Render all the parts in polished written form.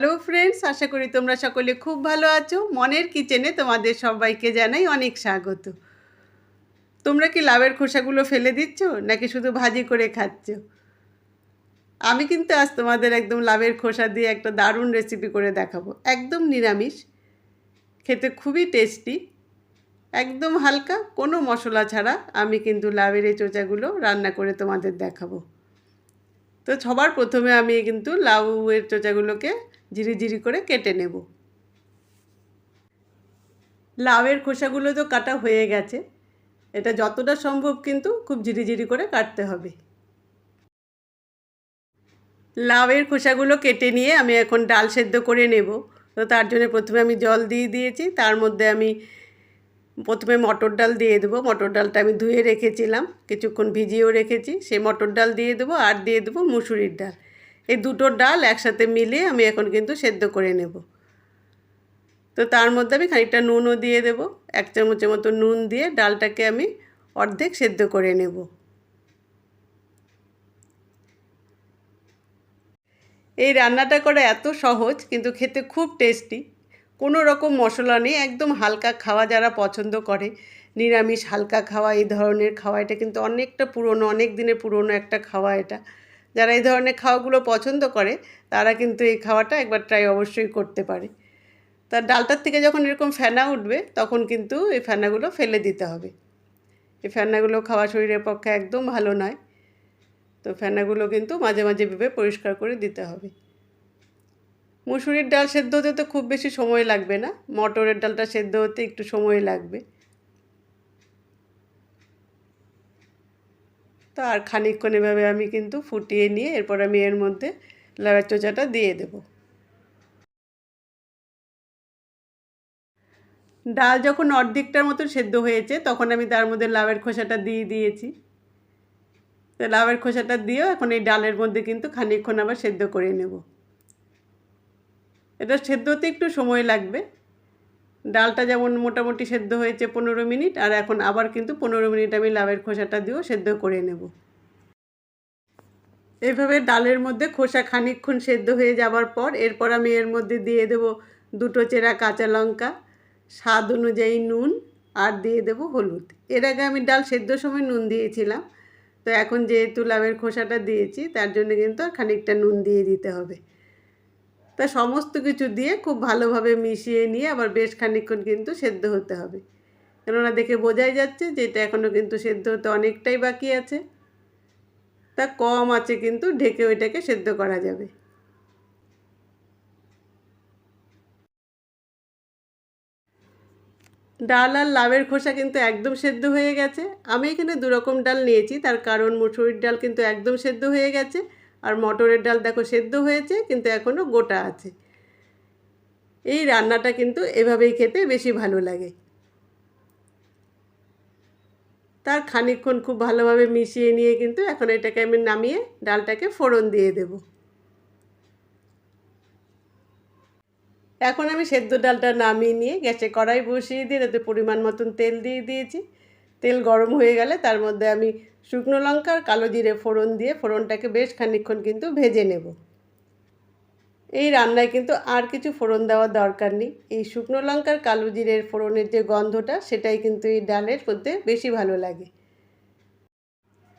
Hello friends, আশা করি তোমরা সকলে খুব ভালো আছো। মনের কিচেনে তোমাদের সবাইকে জানাই অনেক স্বাগত। তোমরা কি লাউয়ের খোসাগুলো ফেলে দিচ্ছ নাকি শুধু ভাজি করে খাচ্ছ? আমি কিন্তু আজ তোমাদের একদম লাউয়ের খোসা দিয়ে একটা দারুণ রেসিপি করে দেখাবো। একদম নিরামিষ, খেতে খুবই টেস্টি, একদম হালকা, কোনো মশলা ছাড়া আমি কিন্তু লাউয়ের এই চোচাগুলো রান্না করে তোমাদের দেখাবো। তো সবার প্রথমে আমি কিন্তু লাউয়ের চোচাগুলোকে ঝিরি করে কেটে নেব। লাউয়ের খোসাগুলো তো কাটা হয়ে গেছে, এটা যতটা সম্ভব কিন্তু খুব ঝিরি করে কাটতে হবে। লাউয়ের খোসাগুলো কেটে নিয়ে আমি এখন ডাল সেদ্ধ করে নেব। তো তার জন্য প্রথমে আমি জল দিয়ে দিয়েছি, তার মধ্যে আমি প্রথমে মটর ডাল দিয়ে দেবো। মটর ডালটা আমি ধুয়ে রেখেছিলাম, কিছুক্ষণ ভিজিয়েও রেখেছি। সেই মটর ডাল দিয়ে দেবো আর দিয়ে দেবো মুসুরির ডাল। এই দুটো ডাল একসাথে মিলিয়ে আমি এখন কিন্তু সেদ্ধ করে নেব। তো তার মধ্যে আমি খানিকটা নুনও দিয়ে দেবো, 1 চামচের মতো নুন দিয়ে ডালটাকে আমি অর্ধেক সেদ্ধ করে নেব। এই রান্নাটা করা এত সহজ, কিন্তু খেতে খুব টেস্টি। কোনো রকম মশলা নেই, একদম হালকা খাওয়া যারা পছন্দ করে, নিরামিষ হালকা খাওয়া, এই ধরনের খাওয়া, এটা কিন্তু অনেকটা পুরনো, অনেক দিনের পুরনো একটা খাওয়া এটা। যারা এই ধরনের খাওয়াগুলো পছন্দ করে তারা কিন্তু এই খাওয়াটা একবার ট্রাই অবশ্যই করতে পারে। তার ডালটার থেকে যখন এরকম ফেনা উঠবে তখন কিন্তু এই ফেনাগুলো ফেলে দিতে হবে। এই ফেনাগুলো খাওয়া শরীরের পক্ষে একদম ভালো নয়। তো ফেনাগুলো কিন্তু মাঝে ভেবে পরিষ্কার করে দিতে হবে। মুসুরির ডাল সেদ্ধ হতে তো খুব বেশি সময় লাগবে না, মটরের ডালটা সেদ্ধ হতে একটু সময় লাগবে। তো আর খানিকক্ষণ এভাবে আমি কিন্তু ফুটিয়ে নিয়ে এরপর আমি এর মধ্যে লাউয়ের চোচাটা দিয়ে দেব। ডাল যখন অর্ধেকটার মতো সেদ্ধ হয়েছে তখন আমি তার মধ্যে লাউয়ের খোসাটা দিয়ে দিয়েছি। তো লাউয়ের খোসাটা দিয়েও এখন এই ডালের মধ্যে কিন্তু খানিকক্ষণ আবার সেদ্ধ করে নেব। এটা সেদ্ধ হতে একটু সময় লাগবে। ডালটা যেমন মোটামুটি সেদ্ধ হয়েছে 15 মিনিট, আর এখন আবার কিন্তু 15 মিনিট আমি লাউয়ের খোসাটা দিয়েও সেদ্ধ করে নেব। এইভাবে ডালের মধ্যে খোসা খানিকক্ষণ সেদ্ধ হয়ে যাওয়ার পর এরপর আমি এর মধ্যে দিয়ে দেব 2টো চেরা কাঁচা লঙ্কা, স্বাদ অনুযায়ী নুন, আর দিয়ে দেব হলুদ। এর আগে আমি ডাল সেদ্ধর সময় নুন দিয়েছিলাম, তো এখন যেহেতু লাউয়ের খোসাটা দিয়েছি তার জন্য কিন্তু খানিকটা নুন দিয়ে দিতে হবে। তা সমস্ত কিছু দিয়ে খুব ভালোভাবে মিশিয়ে নিয়ে আবার বেশ খানিকক্ষণ কিন্তু সেদ্ধ হতে হবে, কেননা দেখে বোঝাই যাচ্ছে যে এটা এখনও কিন্তু সেদ্ধ হতে অনেকটাই বাকি আছে। তা কম আছে কিন্তু ঢেকে ওইটাকে সেদ্ধ করা যাবে। ডাল আর লাউয়ের খোসা কিন্তু একদম সেদ্ধ হয়ে গেছে। আমি এখানে 2 রকম ডাল নিয়েছি, তার কারণ মুসুরির ডাল কিন্তু একদম সেদ্ধ হয়ে গেছে, আর মটরের ডাল দেখো সেদ্ধ হয়েছে কিন্তু এখনও গোটা আছে। এই রান্নাটা কিন্তু এভাবেই খেতে বেশি ভালো লাগে। তার খানিকক্ষণ খুব ভালোভাবে মিশিয়ে নিয়ে কিন্তু এখন এটাকে আমি নামিয়ে ডালটাকে ফোড়ন দিয়ে দেব। এখন আমি সেদ্ধ ডালটা নামিয়ে নিয়ে গ্যাসে কড়াই বসিয়ে দিয়ে তাতে পরিমাণ মতন তেল দিয়ে দিয়েছি। তেল গরম হয়ে গেলে তার মধ্যে আমি শুকনো লঙ্কা আর কালো জিরে ফোড়ন দিয়ে ফোড়নটাকে বেশ খানিকক্ষণ কিন্তু ভেজে নেব। এই রান্নায় কিন্তু আর কিছু ফোড়ন দেওয়ার দরকার নেই। এই শুকনো লঙ্কার কালো জিরের ফোড়নের যে গন্ধটা সেটাই কিন্তু এই ডালের মধ্যে বেশি ভালো লাগে।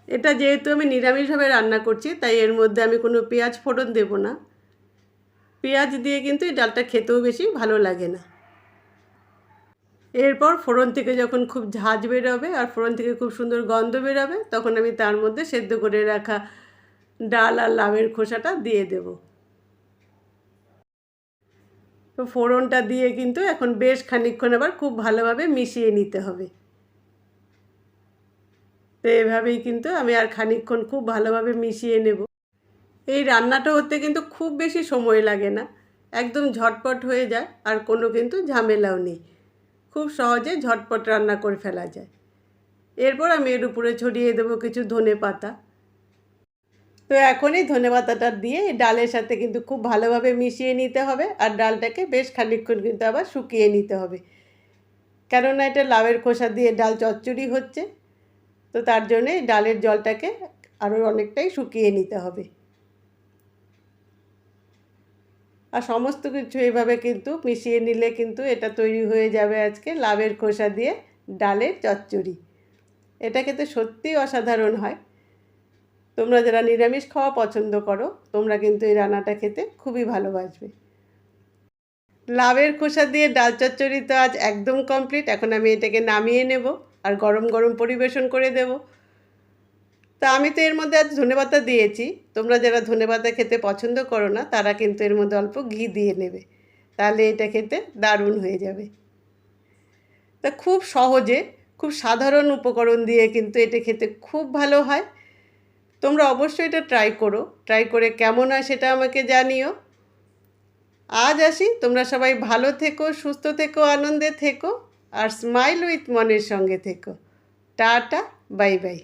এটা যেহেতু আমি নিরামিষভাবে রান্না করছি তাই এর মধ্যে আমি কোনো পেঁয়াজ ফোড়ন দেব না। পেঁয়াজ দিয়ে কিন্তু এই ডালটা খেতেও বেশি ভালো লাগে না। এরপর ফোড়ন থেকে যখন খুব ঝাঁঝ বেরোবে আর ফোড়ন থেকে খুব সুন্দর গন্ধ বেরোবে তখন আমি তার মধ্যে সেদ্ধ করে রাখা ডাল আর লাউয়ের খোসাটা দিয়ে দেব। তো ফোড়নটা দিয়ে কিন্তু এখন বেশ খানিকক্ষণ আবার খুব ভালোভাবে মিশিয়ে নিতে হবে। তো এভাবেই কিন্তু আমি আর খানিকক্ষণ খুব ভালোভাবে মিশিয়ে নেব। এই রান্নাটা হতে কিন্তু খুব বেশি সময় লাগে না, একদম ঝটপট হয়ে যায়, আর কোনো কিন্তু ঝামেলাও নেই। খুব সহজে ঝটপট রান্না করে ফেলা যায়। এরপর আমি এর উপরে ছড়িয়ে দেবো কিছু ধনেপাতা। তো এখন এই ধনেপাতাটা দিয়ে ডালের সাথে কিন্তু খুব ভালোভাবে মিশিয়ে নিতে হবে, আর ডালটাকে বেশ খানিকক্ষণ কিন্তু আবার শুকিয়ে নিতে হবে, কেননা এটা লাউয়ের খোসা দিয়ে ডাল চচ্চড়ি হচ্ছে। তো তার জন্যে ডালের জলটাকে আরও অনেকটাই শুকিয়ে নিতে হবে। আর সমস্ত কিছু এইভাবে কিন্তু মিশিয়ে নিলে কিন্তু এটা তৈরি হয়ে যাবে আজকে লাউয়ের খোসা দিয়ে ডালের চচ্চড়ি। এটা খেতে সত্যিই অসাধারণ হয়। তোমরা যারা নিরামিষ খাওয়া পছন্দ করো তোমরা কিন্তু এই রান্নাটা খেতে খুবই ভালোবাসবে। লাউয়ের খোসা দিয়ে ডাল চচ্চড়ি তো আজ একদম কমপ্লিট। এখন আমি এটাকে নামিয়ে নেব আর গরম গরম পরিবেশন করে দেব। তা আমি তো এর মধ্যে আজ ধনেপাতা দিয়েছি। তোমরা যারা ধনেপাতা খেতে পছন্দ করো না তারা কিন্তু এর মধ্যে অল্প ঘি দিয়ে নেবে, তাহলে এটা খেতে দারুণ হয়ে যাবে। তা খুব সহজে খুব সাধারণ উপকরণ দিয়ে কিন্তু এটা খেতে খুব ভালো হয়। তোমরা অবশ্যই এটা ট্রাই করো, ট্রাই করে কেমন হয় সেটা আমাকে জানিও। আজ আসি, তোমরা সবাই ভালো থেকো, সুস্থ থেকো, আনন্দে থেকো আর স্মাইল উইথ মনের সঙ্গে থেকো। Tata, bye bye.